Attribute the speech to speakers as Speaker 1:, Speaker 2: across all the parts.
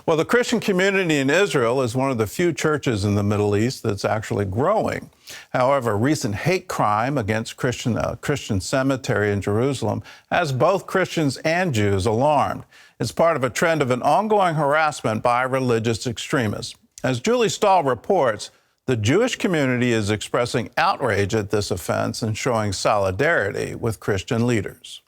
Speaker 1: Well, the Christian community in Israel is one of the few churches in the Middle East that's actually growing. However, recent hate crime against Christian cemetery in Jerusalem has both Christians and Jews alarmed. It's part of a trend of an ongoing harassment by religious extremists. As Julie Stahl reports, the Jewish community is expressing outrage at this offense and showing solidarity with Christian leaders.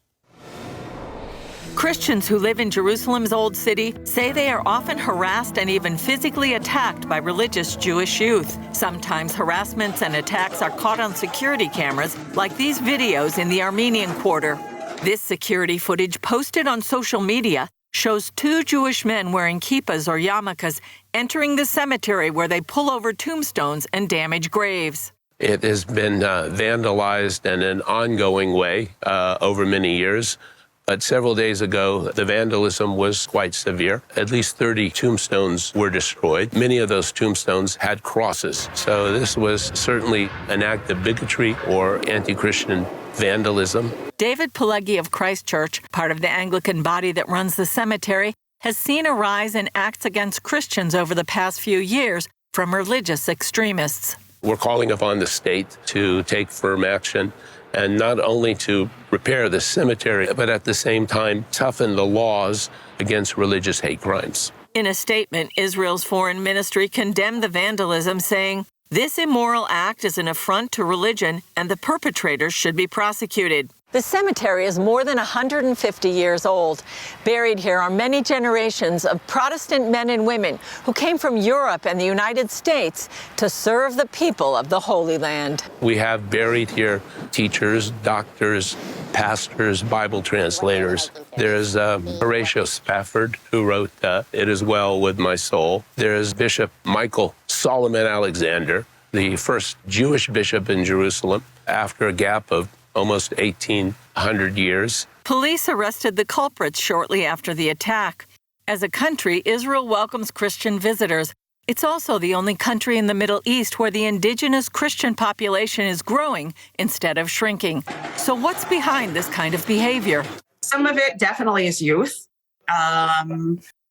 Speaker 2: Christians who live in Jerusalem's Old City say they are often harassed and even physically attacked by religious Jewish youth. Sometimes harassments and attacks are caught on security cameras, like these videos in the Armenian Quarter. This security footage posted on social media shows two Jewish men wearing kippas or yarmulkes entering the cemetery where they pull over tombstones and damage graves.
Speaker 3: It has been vandalized in an ongoing way over many years. But several days ago, the vandalism was quite severe. At least 30 tombstones were destroyed. Many of those tombstones had crosses. So this was certainly an act of bigotry or anti-Christian vandalism.
Speaker 2: David Pileggi of Christchurch, part of the Anglican body that runs the cemetery, has seen a rise in acts against Christians over the past few years from religious extremists.
Speaker 3: We're calling upon the state to take firm action and not only to repair the cemetery, but at the same time toughen the laws against religious hate crimes.
Speaker 2: In a statement, Israel's foreign ministry condemned the vandalism, saying, "This immoral act is an affront to religion and the perpetrators should be prosecuted." The cemetery is more than 150 years old. Buried here are many generations of Protestant men and women who came from Europe and the United States to serve the people of the Holy Land.
Speaker 3: We have buried here teachers, doctors, pastors, Bible translators. There's Horatio Spafford, who wrote It Is Well With My Soul. There's Bishop Michael Solomon Alexander, the first Jewish bishop in Jerusalem after a gap of almost 1,800 years.
Speaker 2: Police arrested the culprits shortly after the attack. As a country, Israel welcomes Christian visitors. It's also the only country in the Middle East where the indigenous Christian population is growing instead of shrinking. So what's behind this kind of behavior?
Speaker 4: Some of it definitely is youth.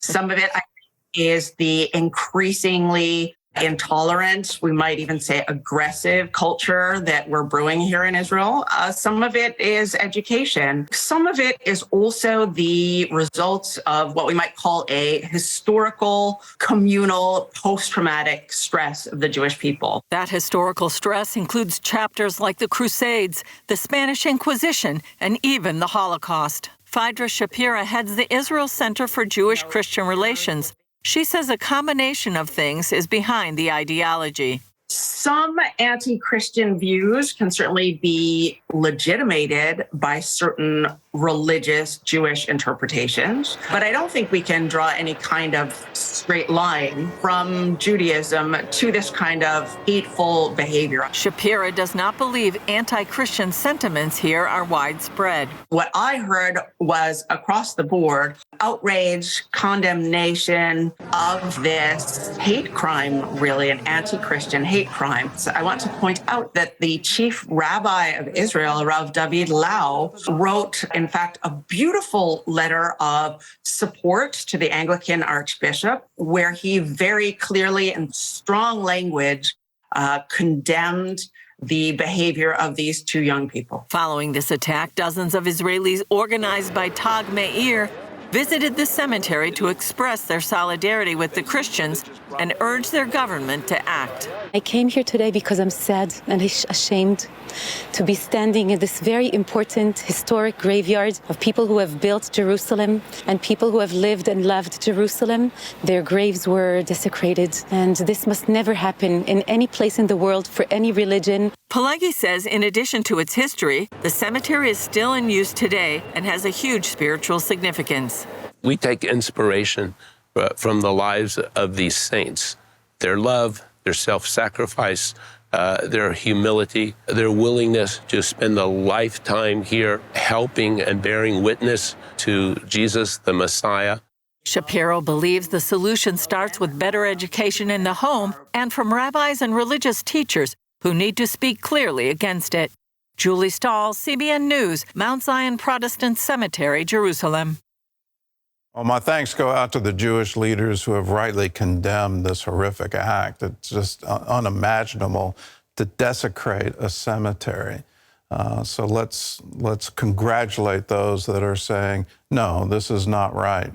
Speaker 4: Some of it is the increasingly intolerant, we might even say aggressive culture that we're brewing here in Israel. Some of it is education. Some of it is also the results of what we might call a historical, communal, post-traumatic stress of the Jewish people.
Speaker 2: That historical stress includes chapters like the Crusades, the Spanish Inquisition, and even the Holocaust. Phaedra Shapira heads the Israel Center for Jewish-Christian Relations. She says a combination of things is behind the ideology.
Speaker 4: Some anti-Christian views can certainly be legitimated by certain religious Jewish interpretations, but I don't think we can draw any kind of straight line from Judaism to this kind of hateful behavior.
Speaker 2: Shapira does not believe anti-Christian sentiments here are widespread.
Speaker 4: What I heard was across the board outrage, condemnation of this hate crime, really an anti-Christian hate crime. So I want to point out that the chief rabbi of Israel, Rav David Lau, wrote, in fact, a beautiful letter of support to the Anglican archbishop, where he very clearly and strong language condemned the behavior of these two young people.
Speaker 2: Following this attack, dozens of Israelis organized by Tag Meir visited the cemetery to express their solidarity with the Christians and urge their government to act.
Speaker 5: I came here today because I'm sad and ashamed to be standing in this very important historic graveyard of people who have built Jerusalem and people who have lived and loved Jerusalem. Their graves were desecrated, and this must never happen in any place in the world for any religion.
Speaker 2: Pileggi says in addition to its history, the cemetery is still in use today and has a huge spiritual significance.
Speaker 3: We take inspiration from the lives of these saints, their love, their self-sacrifice, their humility, their willingness to spend a lifetime here helping and bearing witness to Jesus, the Messiah.
Speaker 2: Shapiro believes the solution starts with better education in the home and from rabbis and religious teachers who need to speak clearly against it. Julie Stahl, CBN News, Mount Zion Protestant Cemetery, Jerusalem.
Speaker 1: Well, my thanks go out to the Jewish leaders who have rightly condemned this horrific act. It's just unimaginable to desecrate a cemetery. So let's congratulate those that are saying, no, this is not right.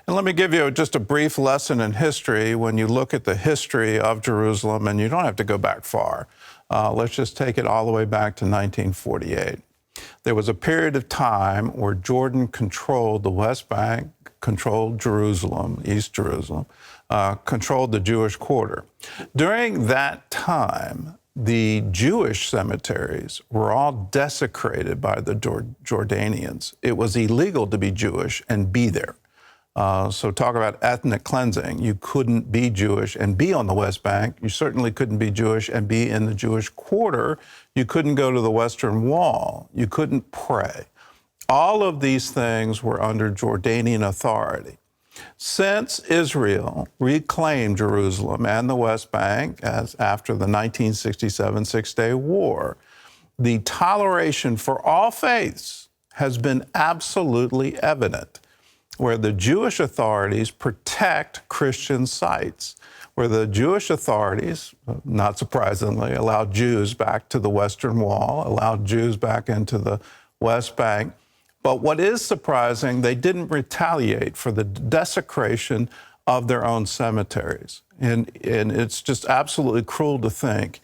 Speaker 1: And let me give you just a brief lesson in history. When you look at the history of Jerusalem, and you don't have to go back far, let's just take it all the way back to 1948. There was a period of time where Jordan controlled the West Bank, controlled Jerusalem, East Jerusalem, controlled the Jewish quarter. During that time, the Jewish cemeteries were all desecrated by the Jordanians. It was illegal to be Jewish and be there. So talk about ethnic cleansing. You couldn't be Jewish and be on the West Bank. You certainly couldn't be Jewish and be in the Jewish quarter. You couldn't go to the Western Wall. You couldn't pray. All of these things were under Jordanian authority. Since Israel reclaimed Jerusalem and the West Bank as after the 1967 Six-Day War, the toleration for all faiths has been absolutely evident, where the Jewish authorities protect Christian sites, where the Jewish authorities, not surprisingly, allowed Jews back to the Western Wall, allowed Jews back into the West Bank. But what is surprising, they didn't retaliate for the desecration of their own cemeteries. And it's just absolutely cruel to think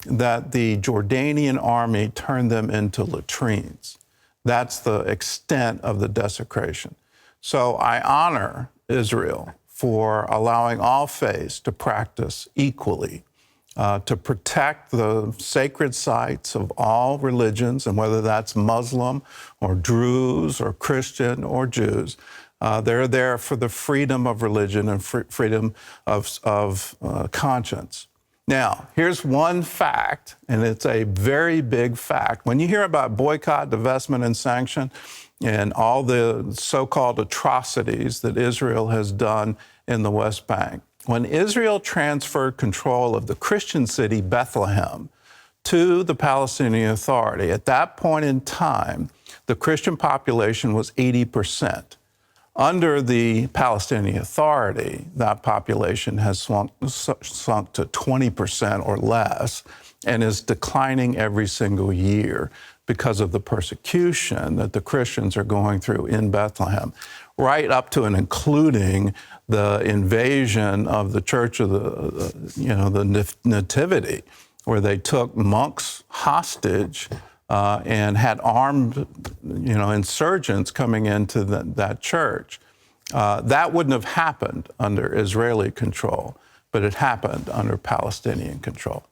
Speaker 1: that the Jordanian army turned them into latrines. That's the extent of the desecration. So I honor Israel for allowing all faiths to practice equally, to protect the sacred sites of all religions, and whether that's Muslim or Druze or Christian or Jews, they're there for the freedom of religion and freedom of conscience. Now, here's one fact, and it's a very big fact. When you hear about boycott, divestment, and sanction, and all the so-called atrocities that Israel has done in the West Bank, when Israel transferred control of the Christian city Bethlehem to the Palestinian Authority, at that point in time, the Christian population was 80%. Under the Palestinian Authority, that population has sunk to 20% or less and is declining every single year because of the persecution that the Christians are going through in Bethlehem, right up to and including the invasion of the Church of the Nativity, where they took monks hostage and had armed, insurgents coming into that church. That wouldn't have happened under Israeli control, but it happened under Palestinian control.